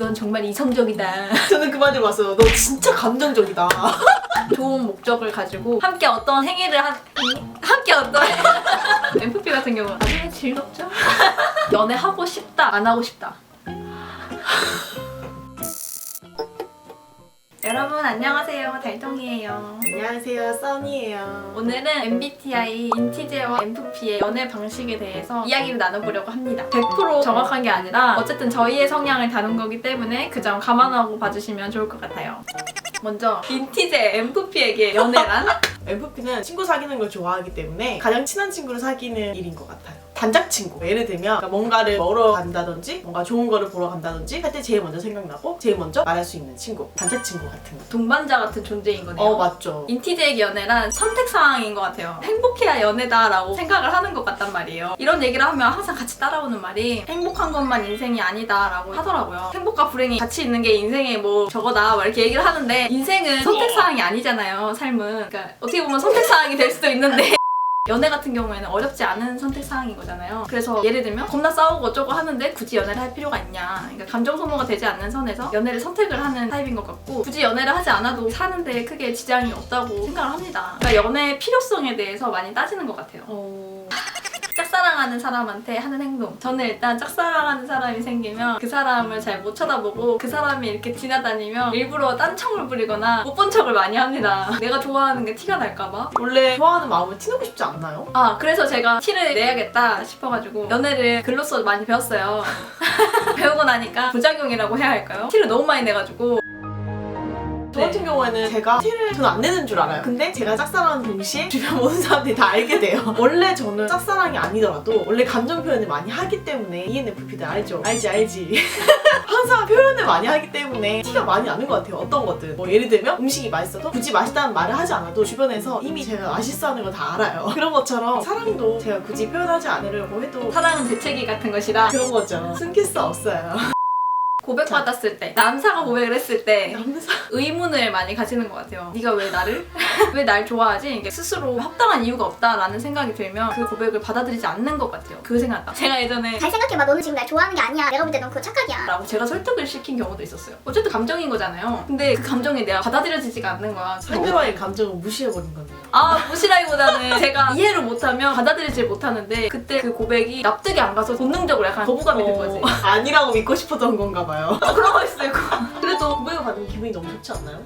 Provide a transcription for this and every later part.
넌 정말 이성적이다. 저는 그 말 들어봤어요. 너 진짜 감정적이다. 좋은 목적을 가지고 함께 어떤 행위를 함께 어떤 MFP 같은 경우는 나중에 즐겁죠? 연애하고 싶다, 안 하고 싶다. 여러분 안녕하세요, 달동이에요. 안녕하세요, 써니예요. 오늘은 MBTI, 인티제와 MFP의 연애 방식에 대해서 이야기를 나눠보려고 합니다. 100% 정확한 게 아니라 어쨌든 저희의 성향을 다룬 거기 때문에 그 점 감안하고 봐주시면 좋을 것 같아요. 먼저 인티제 MFP에게 연애란? MFP는 친구 사귀는 걸 좋아하기 때문에 가장 친한 친구를 사귀는 일인 것 같아요. 단짝 친구. 예를 들면 뭔가를 먹으러 간다든지 뭔가 좋은 거를 보러 간다든지 할 때 제일 먼저 생각나고 제일 먼저 말할 수 있는 친구. 단짝 친구 같은 거. 동반자 같은 존재인 거네요. 맞죠. 인티제의 연애란 선택사항인 것 같아요. 행복해야 연애다라고 생각을 하는 것 같단 말이에요. 이런 얘기를 하면 항상 같이 따라오는 말이 행복한 것만 인생이 아니다라고 하더라고요. 행복과 불행이 같이 있는 게 인생의 뭐 저거다 막 이렇게 얘기를 하는데 인생은 선택사항이 아니잖아요, 삶은. 그러니까 어떻게 보면 선택사항이 될 수도 있는데 연애 같은 경우에는 어렵지 않은 선택사항인 거잖아요. 그래서 예를 들면 겁나 싸우고 어쩌고 하는데 굳이 연애를 할 필요가 있냐. 그러니까 감정 소모가 되지 않는 선에서 연애를 선택을 하는 타입인 것 같고 굳이 연애를 하지 않아도 사는데 크게 지장이 없다고 생각을 합니다. 그러니까 연애의 필요성에 대해서 많이 따지는 것 같아요. 짝사랑하는 사람한테 하는 행동. 저는 일단 짝사랑하는 사람이 생기면 그 사람을 잘 못 쳐다보고 그 사람이 이렇게 지나다니면 일부러 딴청을 부리거나 못 본 척을 많이 합니다. 내가 좋아하는 게 티가 날까봐. 원래 좋아하는 마음을 티내고 싶지 않나요? 그래서 제가 티를 내야겠다 싶어가지고 연애를 글로써 많이 배웠어요. 배우고 나니까 부작용이라고 해야 할까요? 티를 너무 많이 내가지고 저 같은 경우에는 제가 티를 저는 안 내는 줄 알아요. 근데 제가 짝사랑하는 동시에 주변 모든 사람들이 다 알게 돼요. 원래 저는 짝사랑이 아니더라도 원래 감정 표현을 많이 하기 때문에 ENFP들 알죠? 알지. 항상 표현을 많이 하기 때문에 티가 많이 나는 것 같아요. 어떤 것들. 뭐 예를 들면 음식이 맛있어도 굳이 맛있다는 말을 하지 않아도 주변에서 이미 제가 맛있어하는 걸 다 알아요. 그런 것처럼 사랑도 제가 굳이 표현하지 않으려고 해도 사랑은 재채기 같은 것이다. 그런 거죠. 숨길 수 없어요. 고백받았을 때, 남사가 고백을 했을 때 남자 의문을 많이 가지는 것 같아요. 네가 왜 나를? 왜 날 좋아하지? 이게 스스로 합당한 이유가 없다라는 생각이 들면 그 고백을 받아들이지 않는 것 같아요. 그 생각나. 제가 예전에 잘 생각해봐. 너는 지금 날 좋아하는 게 아니야. 내가 볼 때 넌 그거 착각이야. 라고 제가 설득을 시킨 경우도 있었어요. 어쨌든 감정인 거잖아요. 근데 그 감정이 내가 받아들여지지가 않는 거야. 상대방의 감정을 무시해버린 거네요. 무시라기보다는 제가 이해를 못하면 받아들이질 못하는데 그때 그 고백이 납득이 안 가서 본능적으로 약간 거부감이 든 거지. 아니라고 믿고 싶었던 건가 봐요. 그런 거 있어요. 그래도 고백을 받으면 기분이 너무 좋지 않나요?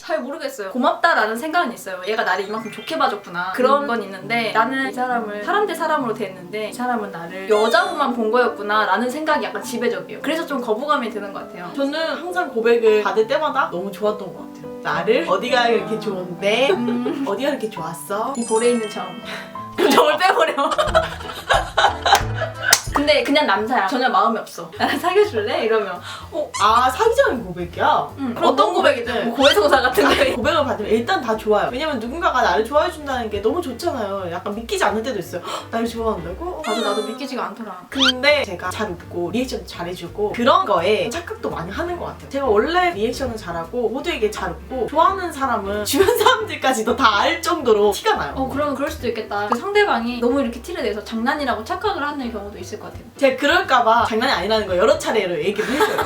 잘 모르겠어요. 고맙다라는 생각은 있어요. 얘가 나를 이만큼 좋게 봐줬구나. 그런 건 있는데 나는 이 사람을 사람 대 사람으로 대했는데 이 사람은 나를 여자로만 본 거였구나 라는 생각이 약간 지배적이에요. 그래서 좀 거부감이 드는 것 같아요. 저는 항상 고백을 받을 때마다 너무 좋았던 것 같아요. 나를 어디가 이렇게 좋은데 어디가 이렇게 좋았어? 이 볼에 있는 점. 점을 빼버려. 근데 그냥 남자야. 전혀 마음이 없어. 나랑 사귀어줄래? 이러면 사기 전에 고백이야? 어떤 고백이든 뭐 고해성사 같은 거. 고백을 받으면 일단 다 좋아요. 왜냐면 누군가가 나를 좋아해준다는 게 너무 좋잖아요. 약간 믿기지 않을 때도 있어요. 헉, 나를 좋아한다고? 맞아, 나도 믿기지가 않더라. 근데 제가 잘 웃고 리액션도 잘해주고 그런 거에 착각도 많이 하는 것 같아요. 제가 원래 리액션을 잘하고 모두에게 잘 웃고 좋아하는 사람은 주변 사람들까지도 다 알 정도로 티가 나요. 그러면 그럴 수도 있겠다. 그 상대방이 너무 이렇게 티를 내서 장난이라고 착각을 하는 경우도 있을 것 같아요. 제가 그럴까봐 장난이 아니라는 거 여러 차례로 얘기를 해줘요.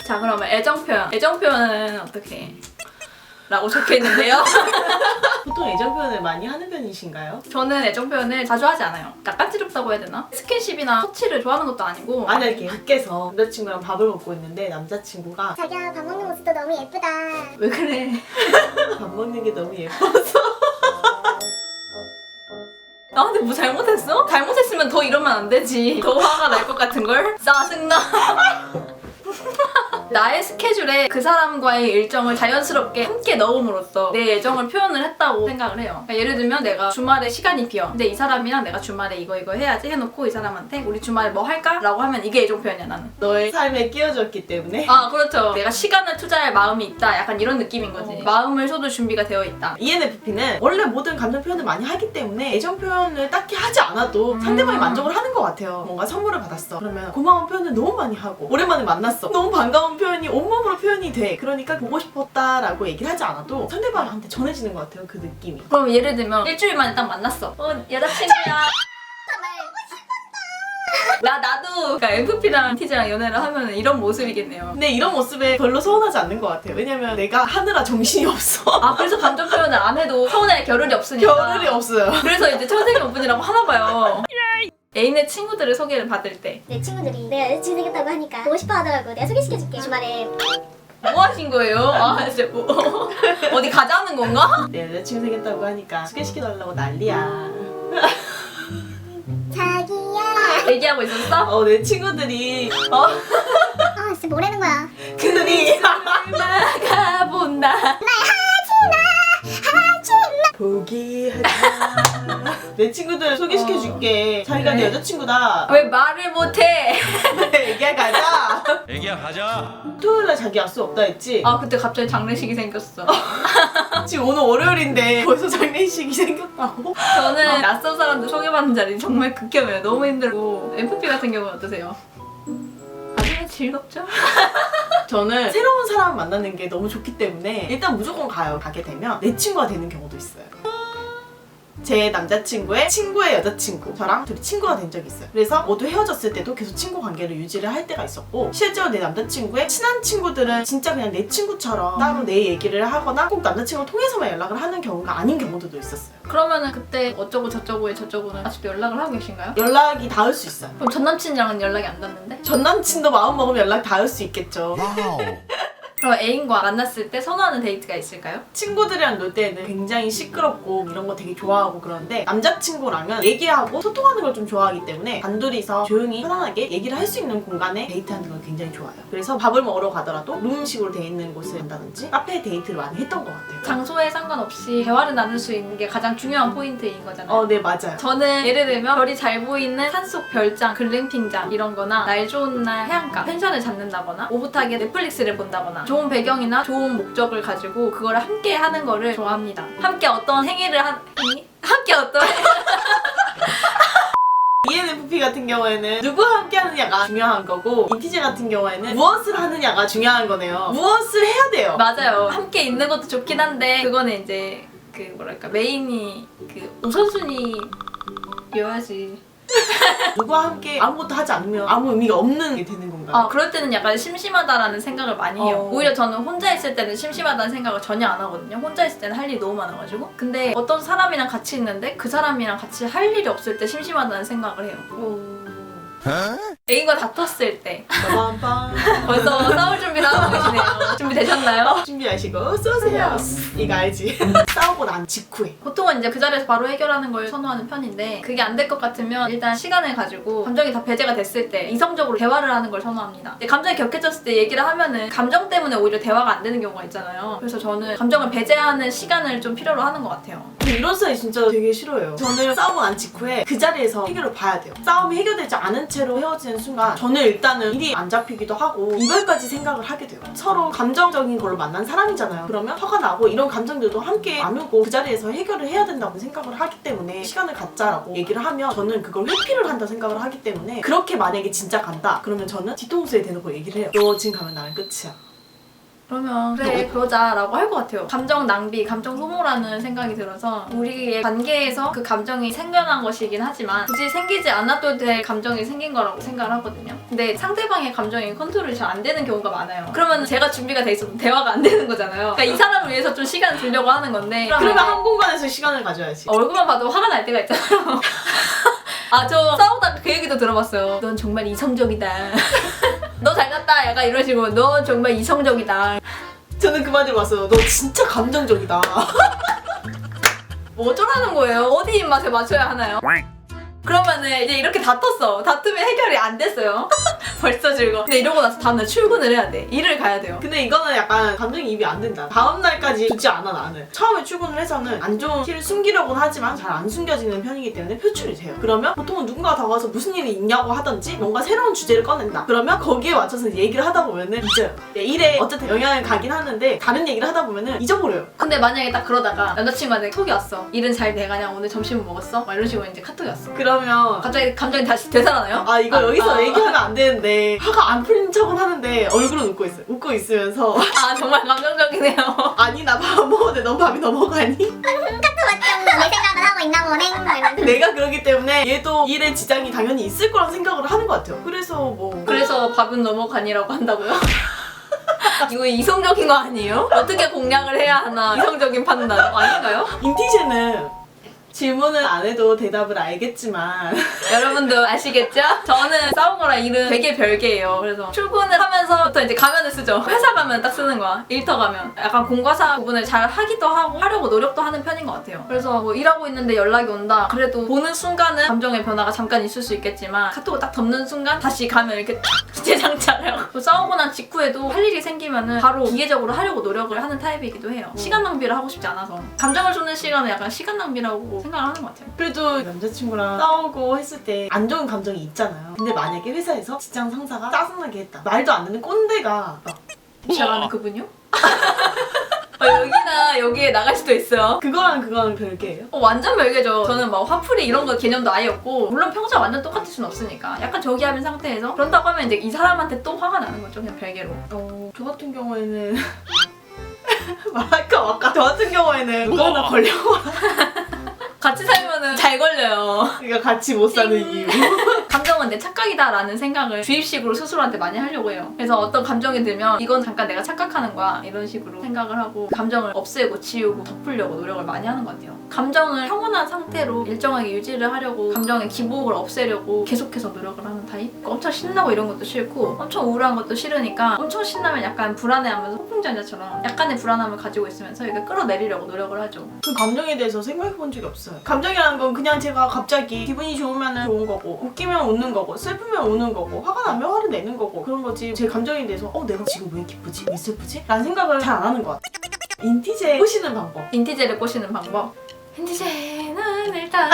자, 그러면 애정 표현. 애정 표현은 어떻게? 라고 적혀있는데요. 보통 애정 표현을 많이 하는 편이신가요? 저는 애정 표현을 자주 하지 않아요. 낯간지럽다고 해야 되나? 스킨십이나 터치를 좋아하는 것도 아니고 만약 이렇게 밖에서 남자친구랑 밥을 먹고 있는데 남자친구가 자기야, 밥 먹는 모습도 너무 예쁘다. 왜 그래? 밥 먹는 게 너무 예뻐서 나한테 뭐 잘못했어? 잘못했으면 더 이러면 안 되지. 더 화가 날 것 같은 걸? 짜증나. 나의 스케줄에 그 사람과의 일정을 자연스럽게 함께 넣음으로써 내 애정을 표현을 했다고 생각을 해요. 그러니까 예를 들면 내가 주말에 시간이 비어. 근데 이 사람이랑 내가 주말에 이거 해야지 해놓고 이 사람한테 우리 주말에 뭐 할까? 라고 하면 이게 애정 표현이야, 나는. 너의 삶에 끼워줬기 때문에 그렇죠. 내가 시간을 투자할 마음이 있다. 약간 이런 느낌인 거지. 마음을 쏟을 준비가 되어 있다. ENFP는 원래 모든 감정 표현을 많이 하기 때문에 애정 표현을 딱히 하지 않아도 상대방이 만족을 하는 것 같아요. 뭔가 선물을 받았어. 그러면 고마운 표현을 너무 많이 하고 오랜만에 만났어. 너무 반가운 표현이 온몸으로 표현이 돼. 그러니까 보고 싶었다라고 얘기를 하지 않아도 상대방한테 전해지는 것 같아요. 그 느낌이. 그럼 예를 들면 일주일 만에 딱 만났어. 여자친구야. 나도 그러니까 MFP랑 TJ랑 연애를 하면 이런 모습이겠네요. 근데 이런 모습에 별로 서운하지 않는 것 같아요. 왜냐면 내가 하느라 정신이 없어. 아 그래서 감정 표현을 안 해도 서운할 겨를이 없으니까. 겨를이 없어요. 그래서 이제 천생이 오픈이라고 하나 봐요. 애인의 친구들을 소개를 받을 때 내 친구들이 내가 여자친구 생겼다고 하니까 보고 싶어 하더라고. 내가 소개시켜줄게. 주말에 뭐 하신 거예요? 아 진짜 뭐 어디 가자는 건가? 내 여자친구 생겼다고 하니까 소개시켜달라고 난리야. 자기야. 얘기하고 있었어? 내 친구들이 아 진짜 뭐라는 거야. 그들이 나가본다. 포기하자. 내 친구들 소개시켜줄게. 자기가 내 여자친구다. 왜 말을 못해? 얘기야 가자. 애기야 가자. 토요일날 자기 약속 없다 했지? 아 그때 갑자기 장례식이 생겼어. 지금 오늘 월요일인데 벌써 장례식이 생겼다고? 저는 낯선 사람들 소개받는 자리 정말 극혐해요. 너무 힘들고. MFP 같은 경우는 어떠세요? 아주 즐겁죠? 저는 새로운 사람 만나는 게 너무 좋기 때문에 일단 무조건 가요. 가게 되면 내 친구가 되는 경우도 있어요. 제 남자친구의 친구의 여자친구 저랑 둘이 친구가 된 적이 있어요. 그래서 모두 헤어졌을 때도 계속 친구 관계를 유지를 할 때가 있었고, 실제로 내 남자친구의 친한 친구들은 진짜 그냥 내 친구처럼 따로 내 얘기를 하거나 꼭 남자친구를 통해서만 연락을 하는 경우가 아닌 경우들도 있었어요. 그러면은 그때 어쩌고 저쩌고의 저쩌고는 아직도 연락을 하고 계신가요? 연락이 닿을 수 있어요. 그럼 전 남친이랑은 연락이 안 닿는데? 전 남친도 마음 먹으면 연락 닿을 수 있겠죠. 그럼 애인과 만났을 때 선호하는 데이트가 있을까요? 친구들이랑 놀 때는 굉장히 시끄럽고 이런 거 되게 좋아하고 그런데 남자친구랑은 얘기하고 소통하는 걸 좀 좋아하기 때문에 단둘이서 조용히 편안하게 얘기를 할 수 있는 공간에 데이트하는 걸 굉장히 좋아해요. 그래서 밥을 먹으러 가더라도 룸식으로 돼 있는 곳을 간다든지 카페 데이트를 많이 했던 것 같아요. 장소에 상관없이 대화를 나눌 수 있는 게 가장 중요한 포인트인 거잖아요. 네 맞아요. 저는 예를 들면 별이 잘 보이는 산속 별장, 글램핑장 이런 거나 날 좋은 날 해안가, 펜션을 잡는다거나 오붓하게 넷플릭스를 본다거나 좋은 배경이나 좋은 목적을 가지고 그거를 함께 하는 거를 좋아합니다. 함께 어떤 행위를 함께 어떤 ENFP 같은 경우에는 누구와 함께 하느냐가 중요한 거고, ENTJ 같은 경우에는 무엇을 하느냐가 중요한 거네요. 무엇을 해야 돼요. 맞아요. 함께 있는 것도 좋긴 한데 그거는 이제 그 뭐랄까 메인이 그 우선순위여야지. 누구와 함께 아무것도 하지 않으면 아무 의미가 없는 게 되는 건가요? 아 그럴 때는 약간 심심하다라는 생각을 많이 해요. 오히려 저는 혼자 있을 때는 심심하다는 생각을 전혀 안 하거든요. 혼자 있을 때는 할 일이 너무 많아가지고. 근데 어떤 사람이랑 같이 있는데 그 사람이랑 같이 할 일이 없을 때 심심하다는 생각을 해요. 애인과 다퉜을 때 빠밤빰. 벌써 싸울 준비를 하고 계시네요. 준비되셨나요? 준비하시고 쏘세요. 이거 알지? 싸우고 난 직후에 보통은 이제 그 자리에서 바로 해결하는 걸 선호하는 편인데 그게 안 될 것 같으면 일단 시간을 가지고 감정이 다 배제가 됐을 때 이성적으로 대화를 하는 걸 선호합니다. 근데 감정이 격해졌을 때 얘기를 하면은 감정 때문에 오히려 대화가 안 되는 경우가 있잖아요. 그래서 저는 감정을 배제하는 시간을 좀 필요로 하는 것 같아요. 이런 사이 진짜 되게 싫어요. 저는 싸우고 난 직후에 그 자리에서 해결을 봐야 돼요. 싸움이 해결되지 않은 채로 헤어지는 순간 저는 일단은 일이 안 잡히기도 하고 이별까지 생각을 하게 돼요. 서로 감정적인 걸로 만난 사람이잖아요. 그러면 화가 나고 이런 감정들도 함께 나누고 그 자리에서 해결을 해야 된다고 생각을 하기 때문에 시간을 갖자라고 얘기를 하면 저는 그걸 회피를 한다 생각을 하기 때문에, 그렇게 만약에 진짜 간다 그러면 저는 뒤통수에 대놓고 얘기를 해요. 너 지금 가면 나랑 끝이야. 그러면 그래 그러자라고 할 것 같아요. 감정 낭비, 감정 소모라는 생각이 들어서 우리의 관계에서 그 감정이 생겨난 것이긴 하지만 굳이 생기지 않아도 될 감정이 생긴 거라고 생각을 하거든요. 근데 상대방의 감정이 컨트롤이 잘 안 되는 경우가 많아요. 그러면 제가 준비가 돼 있어도 대화가 안 되는 거잖아요. 그러니까 이 사람을 위해서 좀 시간을 주려고 하는 건데 그러면 한 공간에서 시간을 가져야지. 얼굴만 봐도 화가 날 때가 있잖아요. 아 저 싸우다가 그 얘기도 들어봤어요. 넌 정말 이성적이다. 너 잘 갔다 약간 이런 식으로 너 정말 이성적이다. 저는 그 말 들어봤어요. 너 진짜 감정적이다. 뭐 어쩌라는 거예요? 어디 입맛에 맞춰야 하나요? 그러면은 이제 이렇게 다퉜어. 다투면 해결이 안 됐어요. 벌써 즐거워. 근데 이러고 나서 다음날 출근을 해야 돼. 일을 가야 돼요. 근데 이거는 약간 감정이입이 안 된다. 다음 날까지 두지 않아 나는. 처음에 출근을 해서는 안 좋은 티를 숨기려고는 하지만 잘 안 숨겨지는 편이기 때문에 표출이 돼요. 그러면 보통은 누군가가 다가와서 무슨 일이 있냐고 하던지 뭔가 새로운 주제를 꺼낸다. 그러면 거기에 맞춰서 얘기를 하다 보면은 잊어요. 일에 어쨌든 영향을 가긴 하는데 다른 얘기를 하다 보면은 잊어버려요. 근데 만약에 딱 그러다가 남자친구한테 톡이 왔어. 일은 잘 돼가냐? 오늘 점심은 먹었어? 막 이런 식으로 이제 카톡이 왔어. 그러면 갑자기 감정이 다시 되살아나요? 이거 여기서 얘기하면 안 되는데 화가 안 풀린 척은 하는데 얼굴은 웃고 있어요. 웃고 있으면서 아 정말 감정적이네요. 아니 나 밥 먹었는데 넌 밥이 넘어가니? 카톡 왔죠. 내 생각을 하고 있나 어냉 막 이러면서. 내가 그러기 때문에 얘도 일에 지장이 당연히 있을 거란 생각을 하는 것 같아요. 그래서 밥은 넘어가니라고 한다고요? 이거 이성적인 거 아니에요? 어떻게 공략을 해야 하나 이성적인 판단 아닌가요? 인티제는 질문을 안 해도 대답을 알겠지만 여러분도 아시겠죠? 저는 싸운 거랑 일은 되게 별개예요. 그래서 출근을 하면서부터 이제 가면을 쓰죠. 회사 가면 딱 쓰는 거야. 일터 가면. 약간 공과사 구분을 잘 하기도 하고 하려고 노력도 하는 편인 것 같아요. 그래서 뭐 일하고 있는데 연락이 온다. 그래도 보는 순간은 감정의 변화가 잠깐 있을 수 있겠지만 카톡을 딱 덮는 순간 다시 가면 이렇게 탁 재장차려고 싸우고 난 직후에도 할 일이 생기면은 바로 이해적으로 하려고 노력을 하는 타입이기도 해요. 시간 낭비를 하고 싶지 않아서. 감정을 쏟는 시간은 약간 시간 낭비라고 생각을 하는 것 같아요. 그래도 남자친구랑 싸우고 했을 때 안 좋은 감정이 있잖아요. 근데 만약에 회사에서 직장 상사가 짜증나게 했다. 말도 안 듣는 꼰대가 막 제가 아는 그분요? 여기나 여기에 나갈 수도 있어요. 그거랑 별개예요? 완전 별개죠. 저는 막 화풀이 이런 거 개념도 아예 없고 물론 평소에 완전 똑같을 수는 없으니까 약간 저기압인 상태에서 그런다고 하면 이제 이 사람한테 또 화가 나는 거죠. 그냥 별개로. 저 같은 경우에는 말할까 말까. 저 같은 경우에는 누가 하나 걸려와. 같이 살면은 잘 걸려요. 우리가 같이 못 사는 이유. 감정은 내 착각이다라는 생각을 주입식으로 스스로한테 많이 하려고 해요. 그래서 어떤 감정이 들면 이건 잠깐 내가 착각하는 거야 이런 식으로 생각을 하고 감정을 없애고 지우고 덮으려고 노력을 많이 하는 것 같아요. 감정을 평온한 상태로 일정하게 유지를 하려고 감정의 기복을 없애려고 계속해서 노력을 하는 타입? 엄청 신나고 이런 것도 싫고 엄청 우울한 것도 싫으니까 엄청 신나면 약간 불안해하면서 폭풍전야처럼 약간의 불안함을 가지고 있으면서 이렇게 끌어내리려고 노력을 하죠. 그 감정에 대해서 생각해 본 적이 없어요. 감정이라는 건 그냥 제가 갑자기 기분이 좋으면 좋은 거고 웃기면 웃는 거고 슬프면 우는 거고 화가 나면 화를 내는 거고 그런 거지. 제 감정에 대해서 내가 지금 왜 기쁘지? 왜 슬프지? 라는 생각을 잘 안 하는 것 같아요. 인티제 꼬시는 방법. 인티제를 꼬시는 방법. 인티제는 일단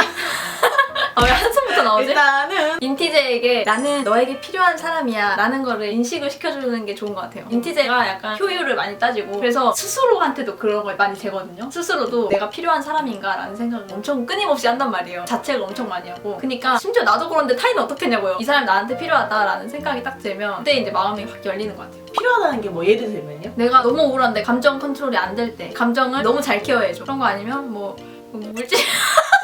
왜 한숨부터 나오지? 일단은 인티제에게 나는 너에게 필요한 사람이야 라는 거를 인식을 시켜주는 게 좋은 것 같아요. 인티제가 약간 효율을 많이 따지고 그래서 스스로한테도 그런 걸 많이 재거든요. 스스로도 내가 필요한 사람인가 라는 생각을 엄청 끊임없이 한단 말이에요. 자책을 엄청 많이 하고 그러니까 심지어 나도 그런데 타인은 어떻겠냐고요. 이 사람이 나한테 필요하다라는 생각이 딱 들면 그때 이제 마음이 확 열리는 것 같아요. 필요하다는 게 뭐 예를 들면요? 내가 너무 우울한데 감정 컨트롤이 안 될 때 감정을 너무 잘 케어해줘. 그런 거 아니면 뭐 물질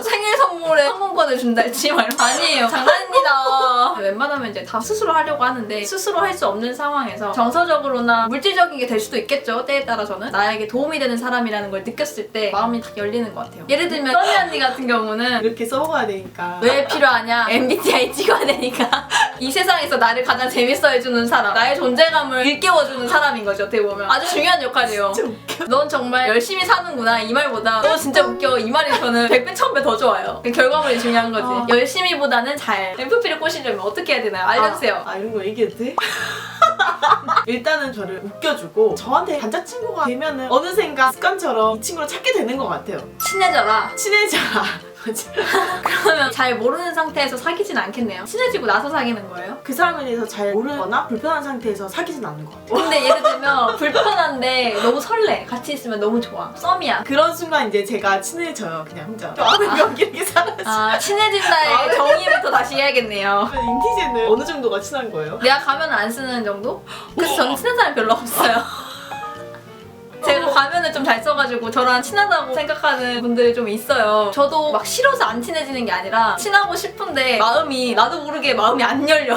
생일 선물에 항공권을 준달지 말 아니에요. 장난입니다. 웬만하면 이제 다 스스로 하려고 하는데 스스로 할 수 없는 상황에서 정서적으로나 물질적인 게 될 수도 있겠죠. 때에 따라서는 나에게 도움이 되는 사람이라는 걸 느꼈을 때 마음이 딱 열리는 것 같아요. 예를 들면 써니 언니 같은 경우는 이렇게 써먹어야 되니까 왜 필요하냐? MBTI 찍어야 되니까 이 세상에서 나를 가장 재밌어 해주는 사람 나의 존재감을 일깨워주는 사람인 거죠. 어떻게 보면 아주 중요한 역할이에요. 진짜 웃겨. 넌 정말 열심히 사는구나 이 말보다 너 진짜 웃겨 이 말이 저는 100배 1000배 더 좋아요. 결과물이 중요한 거지. 열심히보다는 잘. MFP를 꼬시려면 어떻게 해야 되나요? 알려주세요. 이런 거 얘기해도 돼? 일단은 저를 웃겨주고 저한테 남자친구가 되면은 어느샌가 습관처럼 이 친구를 찾게 되는 것 같아요. 친해져라. 친해져라. 그러면 잘 모르는 상태에서 사귀진 않겠네요. 친해지고 나서 사귀는 거예요? 그 사람에 대해서 잘 모르거나 불편한 상태에서 사귀진 않는 것 같아요. 근데 예를 들면 불편한데 너무 설레. 같이 있으면 너무 좋아. 썸이야. 그런 순간 이제 제가 친해져요. 그냥 혼자. 여기 이렇게 살아서. 친해진다의 정의부터 다시 해야겠네요. 인티제는 어느 정도가 친한 거예요? 내가 가면 안 쓰는 정도? 그래서 저는 친한 사람이 별로 없어요. 제가 가면을 좀 잘 써가지고 저랑 친하다고 생각하는 분들이 좀 있어요. 저도 막 싫어서 안 친해지는 게 아니라 친하고 싶은데 마음이 나도 모르게 마음이 안 열려.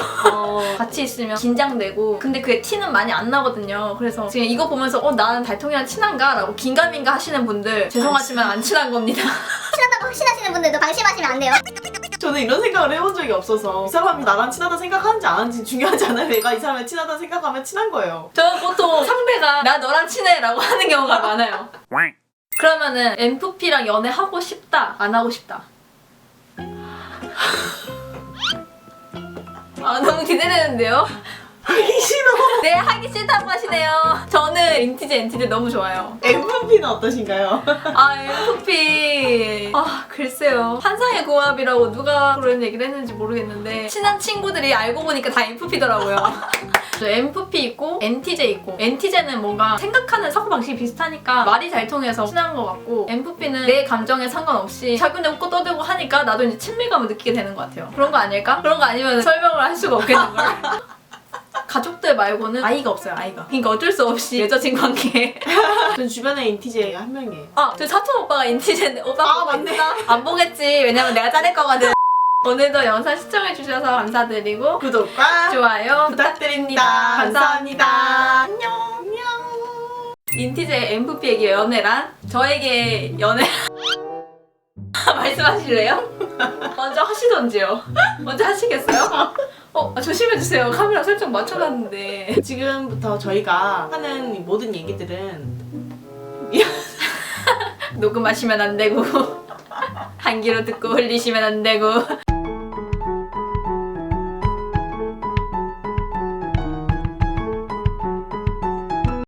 같이 있으면 긴장되고 근데 그게 티는 많이 안 나거든요. 그래서 지금 이거 보면서 나는 달통이랑 친한가? 라고 긴가민가 하시는 분들 죄송하지만 안 친한 겁니다. 친하다고 확신하시는 분들도 방심하시면 안 돼요. 저는 이런 생각을 해본 적이 없어서 이 사람이 나랑 친하다 생각하는지 안 하는지 중요하지 않아요. 내가 이 사람을 친하다 생각하면 친한 거예요. 저는 보통 상대가 나 너랑 친해 라고 하는 경우가 많아요. 그러면은 MFP랑 연애하고 싶다 안 하고 싶다? 너무 기대되는데요? 하기 싫어. 네 하기 싫다고 하시네요. 저는 인티제 엔티제 너무 좋아요. MVP는 어떠신가요? MFP 글쎄요. 환상의 궁합이라고 누가 그런 얘기를 했는지 모르겠는데 친한 친구들이 알고 보니까 다 MFP더라고요. 저 MFP 있고 NTJ 있고 NTJ는 뭔가 생각하는 사고방식이 비슷하니까 말이 잘 통해서 친한 것 같고 MFP는 내 감정에 상관없이 자기네 웃고 떠들고 하니까 나도 이제 친밀감을 느끼게 되는 것 같아요. 그런 거 아닐까? 그런 거 아니면 설명을 할 수가 없겠는 걸. 가족들 말고는 아이가 없어요, 아이가. 그러니까 어쩔 수 없이 맺어진 관계. 전 주변에 인티제가 한 명이에요. 저 사촌 오빠가 인티제인데 오빠 아, 보고 맞네. 있어? 안 보겠지. 왜냐면 내가 자를 거거든. 오늘도 영상 시청해주셔서 감사드리고 구독과 좋아요 부탁드립니다. 감사합니다. 안녕. 안녕. 인티제 MVP에게 연애란? 저에게 연애 말씀하실래요? 먼저 하시던지요. 먼저 하시겠어요? 조심해주세요. 카메라 설정 맞춰놨는데. 지금부터 저희가 하는 이 모든 얘기들은 녹음하시면 안 되고 한 귀로 듣고 흘리시면 안 되고